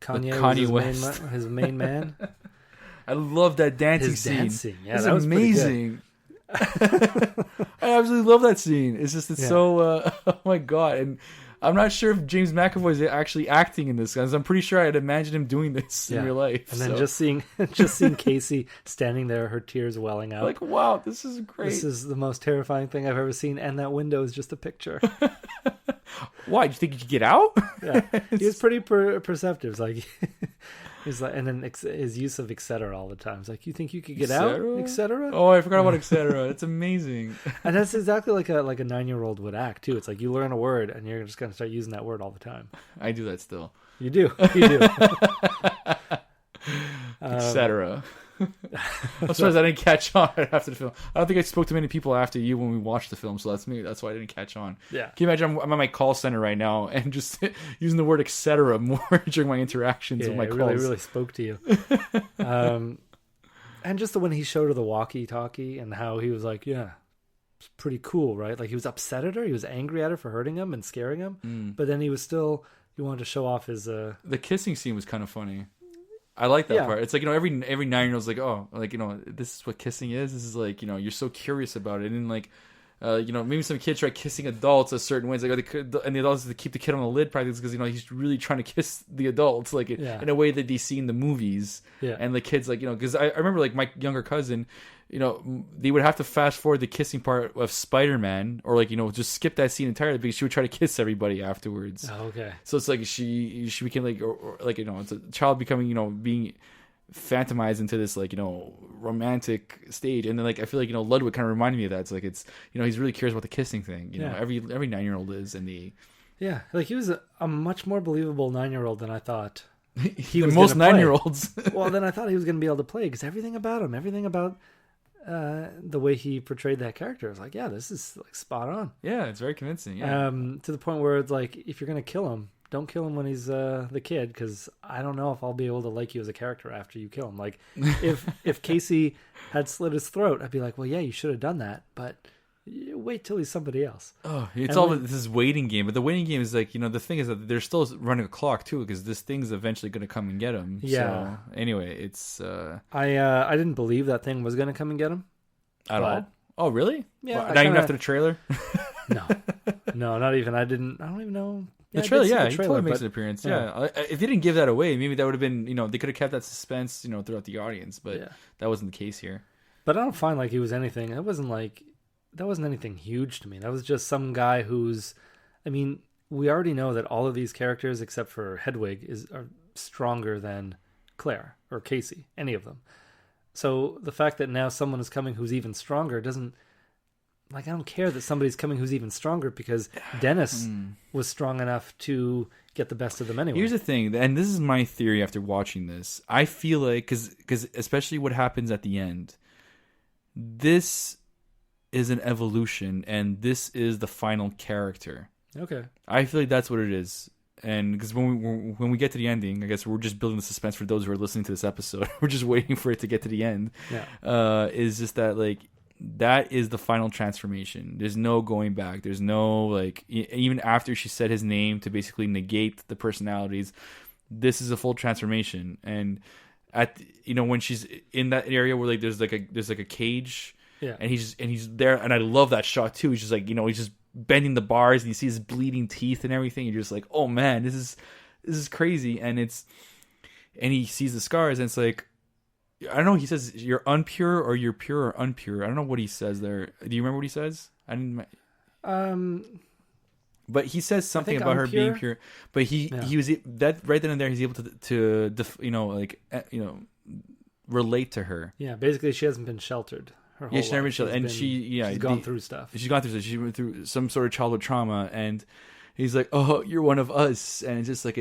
Kanye Kanye was West. his main man. I love that dancing His scene. dancing, yeah, it's that was amazing. I absolutely love that scene. It's so. Oh my god! And I'm not sure if James McAvoy is actually acting in this, because I'm pretty sure I'd imagine him doing this in real life. And then just seeing Casey standing there, her tears welling out. Like, wow, this is great. This is the most terrifying thing I've ever seen, and that window is just a picture. Why? Do you think you could get out? Yeah, he was pretty perceptive. It's like he's like, and then his use of etc. all the time. It's like, you think you could get out, etc. Oh, I forgot about etc. It's amazing. And that's exactly like a 9-year-old would act too. It's like you learn a word and you're just gonna start using that word all the time. I do that still. You do. Etc. I'm surprised I didn't catch on after the film. I don't think I spoke to many people after you when we watched the film, so that's me. That's why I didn't catch on. Yeah. Can you imagine I'm at my call center right now and just using the word etc. more during my interactions with my calls? It really spoke to you. And just when he showed her the walkie-talkie and how he was like, yeah, it's pretty cool, right? Like he was upset at her. He was angry at her for hurting him and scaring him. But then he wanted to show off his... The kissing scene was kind of funny. I like that part. It's like, every 9-year-old's like, oh, like, this is what kissing is. This is like, you're so curious about it. And like, maybe some kids try kissing adults a certain way. It's like, and the adults keep the kid on the lid practice because, he's really trying to kiss the adults, like in a way that they see in the movies. Yeah. And the kids, like, because I remember like my younger cousin, they would have to fast forward the kissing part of Spider-Man, or like, just skip that scene entirely because she would try to kiss everybody afterwards. Oh, okay. So it's like she became like, or like, it's a child becoming, being phantomized into this like, romantic stage. And then like, I feel like, Ludwig kind of reminded me of that. It's like, he's really curious about the kissing thing. Every 9-year-old is in the... Yeah. Like he was a much more believable 9-year-old than I thought. He was most 9-year-olds. Well, then I thought he was going to be able to play because everything about him, everything about the way he portrayed that character, I was like, yeah, this is like spot on. Yeah, it's very convincing. Yeah. To the point where it's like, if you're going to kill him, don't kill him when he's the kid, because I don't know if I'll be able to like you as a character after you kill him. Like, if Casey had slit his throat, I'd be like, well, yeah, you should have done that, but wait till he's somebody else. Oh, it's all this waiting game. But the waiting game is like, the thing is that they're still running a clock too, because this thing's eventually going to come and get him. Yeah. So anyway, it's I didn't believe that thing was going to come and get him at all. Oh, really? Yeah. Well, not even after the trailer. No, not even. I don't even know. The trailer, he totally makes an appearance. Yeah. If they didn't give that away, maybe that would have been, they could have kept that suspense, throughout the audience. But that wasn't the case here. But I don't find like he was anything. That wasn't anything huge to me. That was just some guy who's, we already know that all of these characters, except for Hedwig, are stronger than Claire or Casey, any of them. So the fact that now someone is coming who's even stronger doesn't, like, I don't care that somebody's coming who's even stronger, because Dennis was strong enough to get the best of them anyway. Here's the thing, and this is my theory after watching this. I feel like, because especially what happens at the end, this is an evolution, and this is the final character. Okay. I feel like that's what it is. And because when we get to the ending, I guess we're just building the suspense for those who are listening to this episode. We're just waiting for it to get to the end. Yeah. Is just that, like, that is the final transformation. There's no going back. There's no, like, even after she said his name to basically negate the personalities, this is a full transformation. And when she's in that area where like there's like a cage. Yeah. And he's there, and I love that shot too. He's just like, he's just bending the bars, and you see his bleeding teeth and everything. You're just like, oh man, this is crazy. And he sees the scars, and it's like, I don't know. He says you're unpure, or you're pure or unpure. I don't know what he says there. Do you remember what he says? I didn't. But he says something about her being pure. But he was that right then and there. He's able to relate to her. Yeah, basically, she hasn't been sheltered. She's never been sheltered, and she's gone through stuff. She's gone through stuff. She went through some sort of childhood trauma, and he's like, "Oh, you're one of us," and it's just like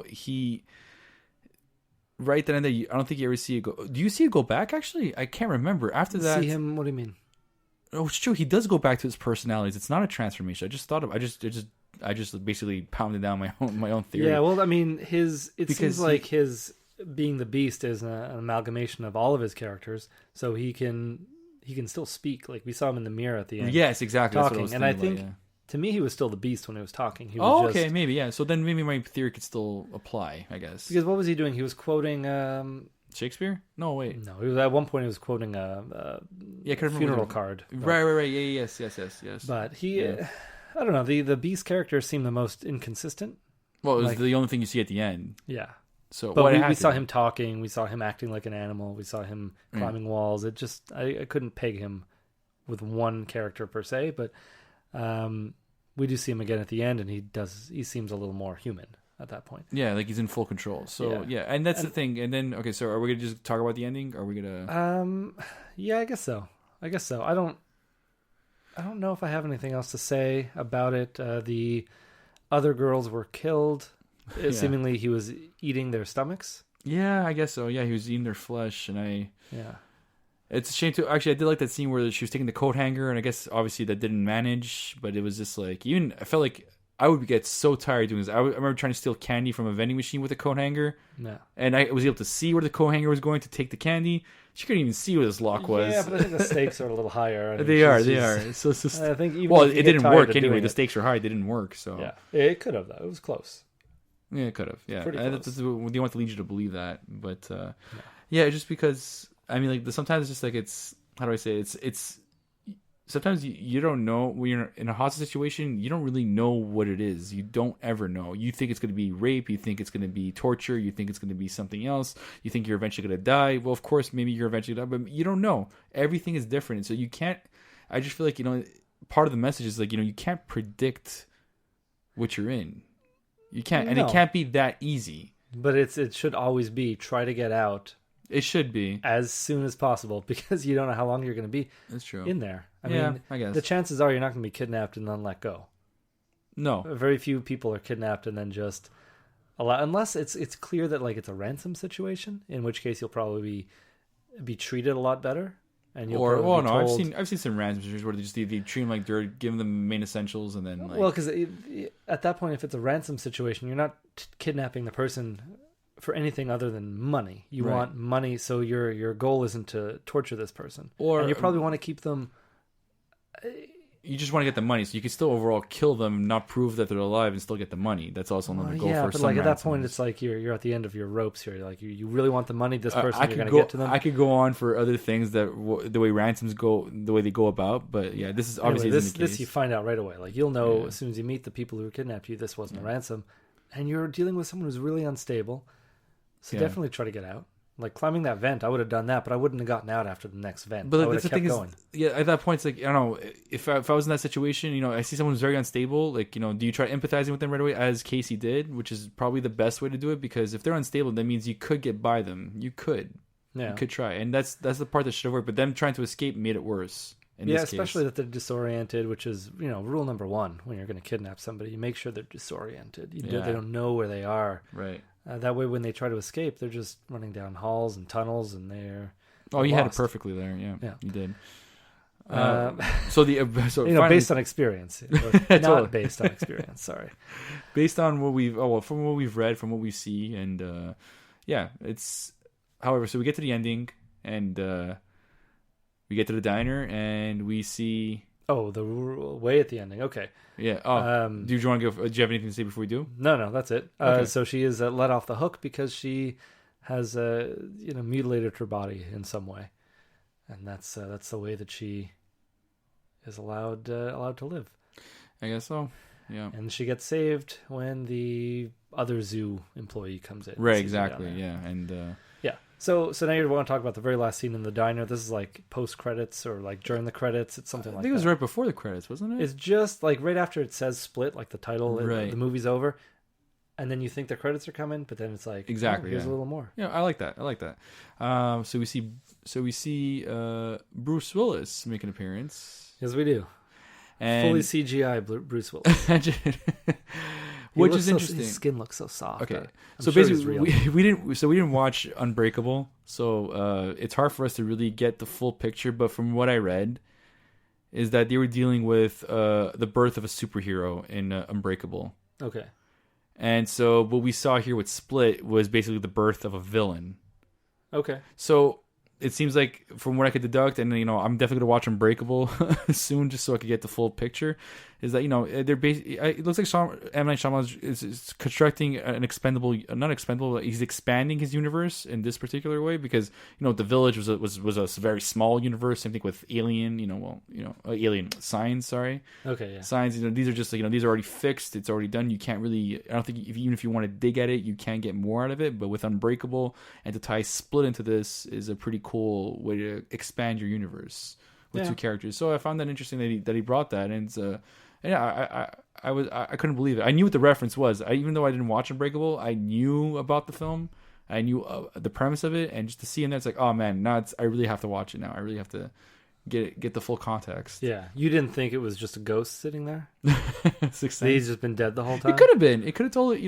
he. Right then and there, I don't think you ever see it go. Do you see it go back? Actually, I can't remember. After that, see him. What do you mean? Oh, it's true. He does go back to his personalities. It's not a transformation. I just thought of. I just basically pounded down my own theory. Yeah. Well, seems like his being the Beast is an amalgamation of all of his characters, so he can still speak. Like we saw him in the mirror at the end. Yes, exactly. Talking, and I think To me, he was still the Beast when he was talking. He was okay, maybe, yeah. So then maybe my theory could still apply, I guess. Because what was he doing? He was quoting Shakespeare? No, wait. No, he was, at one point he was quoting a funeral card. Right. Yeah, yes. But he, I don't know. The Beast character seemed the most inconsistent. Well, it was the only thing you see at the end. Yeah. So, but we saw him talking. We saw him acting like an animal. We saw him climbing walls. It just, I couldn't peg him with one character per se. But we do see him again at the end, and he seems a little more human at that point. Yeah, like he's in full control. So and that's the thing. And then so are we gonna just talk about the ending? Or are we gonna? Yeah, I guess so. I don't know if I have anything else to say about it. The other girls were killed. Seemingly he was eating their stomachs. Yeah, I guess so. Yeah, he was eating their flesh, and it's a shame too. Actually, I did like that scene where she was taking the coat hanger, and I guess obviously that didn't manage, but it was just like I felt like I would get so tired doing this. I remember trying to steal candy from a vending machine with a coat hanger, and I was able to see where the coat hanger was going to take the candy. She couldn't even see where this lock was. Yeah, but I think the stakes are a little higher. I mean, they are. So it's just, I think it didn't work anyway. The stakes were high. They didn't work. So yeah, it could have though. It was close. Yeah, it could have. Yeah, that's they want to lead you to believe that, but just because I mean, like sometimes it's just like it's how do I say it? It's sometimes you don't know when you're in a hostage situation. You don't really know what it is. You don't ever know. You think it's going to be rape. You think it's going to be torture. You think it's going to be something else. You think you're eventually going to die. Well, of course, maybe you're eventually going to die, but you don't know. Everything is different, so you can't. I just feel like part of the message is like you can't predict what you're in. You can't, and it can't be that easy. But it should always be try to get out. It should be as soon as possible because you don't know how long you're going to be. That's true. In there. I mean, I guess the chances are you're not going to be kidnapped and then let go. No, very few people are kidnapped and then just allow, unless it's clear that like it's a ransom situation, in which case you'll probably be treated a lot better. And you'll told... I've seen some random situations where they treat them like they're giving them main essentials and then like... Well, because at that point, if it's a ransom situation, you're not kidnapping the person for anything other than money. You want money, so your goal isn't to torture this person, and you probably want to keep them. You just want to get the money, so you can still overall kill them, not prove that they're alive, and still get the money. That's also another goal for some like at ransoms. that point, it's like you're at the end of your ropes here. Like you really want the money. This person, you're going to get to them. I could go on for other things that the way ransoms go, the way they go about. But yeah, this is obviously this you find out right away. Like you'll know as soon as you meet the people who kidnapped you. This wasn't a ransom, and you're dealing with someone who's really unstable. So definitely try to get out. Like climbing that vent, I would have done that, but I wouldn't have gotten out after the next vent. But I would that's have the thing going. At that point, it's like I don't know if I was in that situation. I see someone who's very unstable. Like do you try empathizing with them right away, as Casey did, which is probably the best way to do it because if they're unstable, that means you could get by them. You could try, and that's the part that should have worked. But them trying to escape made it worse. Especially that they're disoriented, which is rule number one when you're going to kidnap somebody. You make sure they're disoriented. They don't know where they are. Right. That way, when they try to escape, they're just running down halls and tunnels, and they're you lost. had it perfectly there. Yeah, you did. Based on experience, not based on experience. Sorry, based on what from what we've read, from what we see, and it's. However, so we get to the ending, and we get to the diner, and we see. Oh, the way at the ending. Okay. Yeah. Oh, do you want to go? Do you have anything to say before we do? No, that's it. Okay. So she is let off the hook because she has mutilated her body in some way, and that's the way that she is allowed to live. I guess so. Yeah. And she gets saved when the other zoo employee comes in. Right. Exactly. Yeah. And. So now you want to talk about the very last scene in the diner. This is like post credits or like during the credits. It's something like that. I think it was right before the credits, wasn't it? It's just like right after it says split, like the title, the movie's over, and then you think the credits are coming, but then it's like exactly. Here's a little more. Yeah, I like that. So we see Bruce Willis make an appearance. Yes, we do. And fully CGI Bruce Willis. Which is interesting. His skin looks so soft. Okay, so basically, we didn't watch Unbreakable, so it's hard for us to really get the full picture. But from what I read, is that they were dealing with the birth of a superhero in Unbreakable. Okay, and so what we saw here with Split was basically the birth of a villain. Okay, so it seems like from what I could deduct, and I'm definitely gonna watch Unbreakable soon, just so I could get the full picture. Is that they're basically, it looks like M. Night Shyamalan is constructing an not expendable. He's expanding his universe in this particular way because The Village was a very small universe. Same thing with Alien. Alien Signs. Sorry. Okay. Yeah. Signs. These are just these are already fixed. It's already done. You can't really. I don't think even if you want to dig at it, you can get more out of it. But with Unbreakable and to tie Split into this is a pretty cool way to expand your universe with two characters. So I found that interesting that he brought that, and I couldn't believe it. I knew what the reference was. Even though I didn't watch Unbreakable, I knew about the film. I knew the premise of it, and just to see him there, it's like, oh man, I really have to watch it now. I really have to get the full context. Yeah, you didn't think it was just a ghost sitting there? He's just been dead the whole time. It could have been. It could have totally,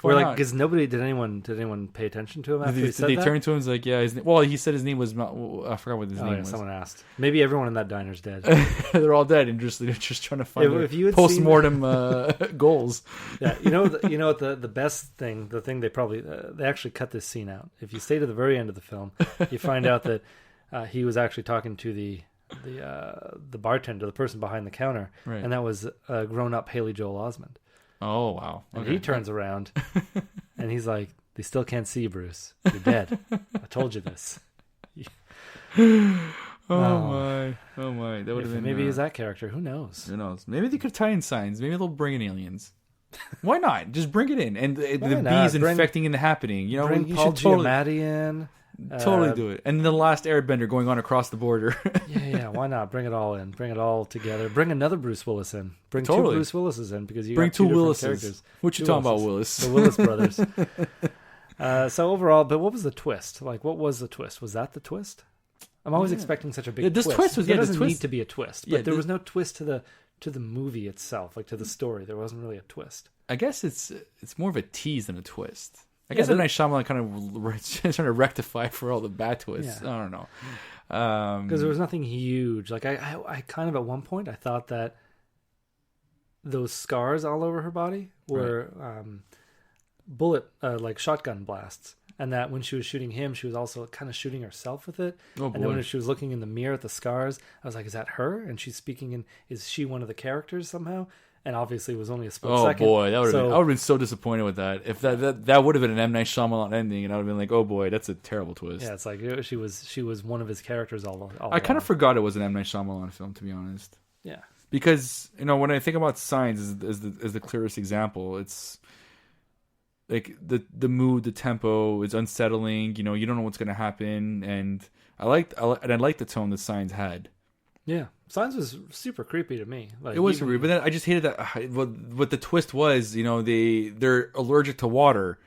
or like, because did anyone pay attention to him after he said that? Did they turn to him? It's like, yeah, he said his name was. I forgot what his name was. Someone asked. Maybe everyone in that diner's dead. They're all dead, and they're just trying to find if you had post-mortem goals. Yeah, the best thing, the thing they actually cut this scene out. If you stay to the very end of the film, you find out that he was actually talking to the bartender, the person behind the counter, right. And that was grown-up Haley Joel Osment. Oh wow! Okay. And he turns around, and he's like, "They still can't see you, Bruce. You're dead. I told you this." Oh my! That would have been maybe he's that character. Who knows? Maybe they could tie in Signs. Maybe they'll bring in aliens. Why not? Just bring it in, and the bees infecting and happening. Bring Paul Giamatti in. Totally do it. And the last airbender going on across the border. yeah. Why not? Bring it all in. Bring it all together. Bring another Bruce Willis in. Bring two Bruce Willises in because you bring got two Willises. Characters. What you talking about, Willis? The Willis brothers. So overall, but what was the twist? Like, what was the twist? Was that the twist? I'm always expecting such a big twist. This twist was there doesn't need to be a twist, but there was no twist to the movie itself, like to the story. There wasn't really a twist. I guess it's more of a tease than a twist. I guess M. Night Shyamalan kind of trying to rectify for all the bad twists. Yeah. I don't know. Because there was nothing huge. Like I kind of at one point I thought that those scars all over her body were bullet like shotgun blasts, and that when she was shooting him, she was also kind of shooting herself with it. Oh, boy. And then when she was looking in the mirror at the scars, I was like, is that her? And she's speaking in, is she one of the characters somehow? And obviously, it was only a split second. Oh boy, I would have been so disappointed with that. If that would have been an M. Night Shyamalan ending, and I would have been like, oh boy, that's a terrible twist. Yeah, it's like she was one of his characters all I kind of forgot it was an M. Night Shyamalan film, to be honest. Yeah, because when I think about Signs as the clearest example, it's like the mood, the tempo is unsettling. You don't know what's going to happen, and I liked the tone that Signs had. Yeah, Signs was super creepy to me. Like, it was creepy, but then I just hated that. What the twist was, they're allergic to water,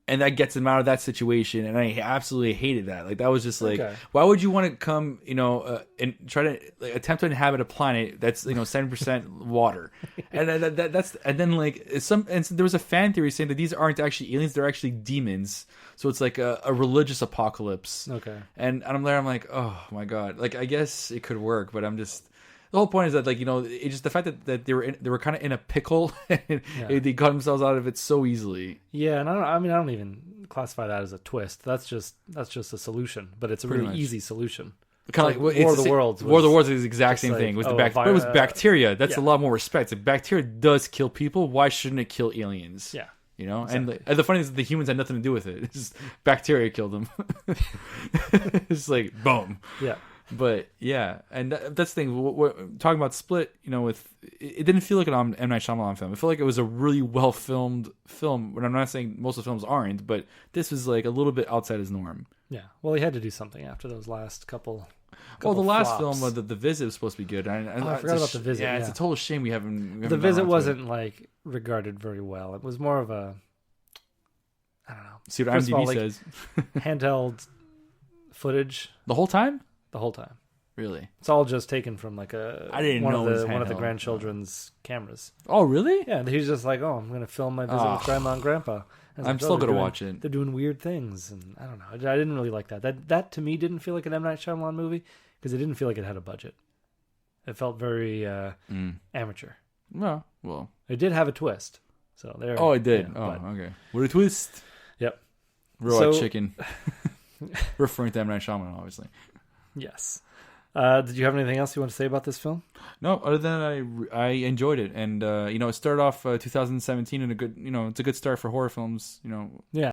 and that gets them out of that situation. And I absolutely hated that. Like, that was just like, why would you want to come, and try to attempt to inhabit a planet that's 7% water, and that's and then like there was a fan theory saying that these aren't actually aliens; they're actually demons. So it's like a religious apocalypse. Okay. And I'm there. I'm like, oh my god. Like, I guess it could work, but I'm just. The whole point is that, like, it's just the fact that they were kind of in a pickle, and they got themselves out of it so easily. Yeah, and I don't even classify that as a twist. That's just a solution, but it's a really easy solution. Kind of like War of the Worlds. War of the Worlds is the exact same thing. With but it was bacteria. That's a lot more respect. If bacteria does kill people, why shouldn't it kill aliens? Yeah. Exactly. And the funny is that the humans had nothing to do with it. It's just bacteria killed them. It's like, boom. Yeah. But yeah, and that's the thing. We're talking about Split, with it didn't feel like an M. Night Shyamalan film. It felt like it was a really well filmed film. But I'm not saying most of the films aren't, but this was like a little bit outside his norm. Yeah. Well, he had to do something after those last couple. Well, the last film, the Visit, was supposed to be good. I forgot about the Visit. Yeah, it's a total shame we haven't. The Visit wasn't like regarded very well. It was more of a, I don't know. See what IMDb says. Handheld footage the whole time. The whole time. Really? It's all just taken from like one of the grandchildren's cameras. Oh, really? Yeah, he's just like, oh, I'm going to film my visit with Grandma and Grandpa. I'm still going to watch it. They're doing weird things, and I don't know. I didn't really like that. That to me didn't feel like an M. Night Shyamalan movie because it didn't feel like it had a budget. It felt very amateur. No, well, it did have a twist. So there. Oh, it did. Okay. What a twist! Yep. Robot chicken. referring to M. Night Shyamalan, obviously. Yes. Did you have anything else you want to say about this film? No, other than I enjoyed it, and it started off 2017 in a good, it's a good start for horror films. Yeah.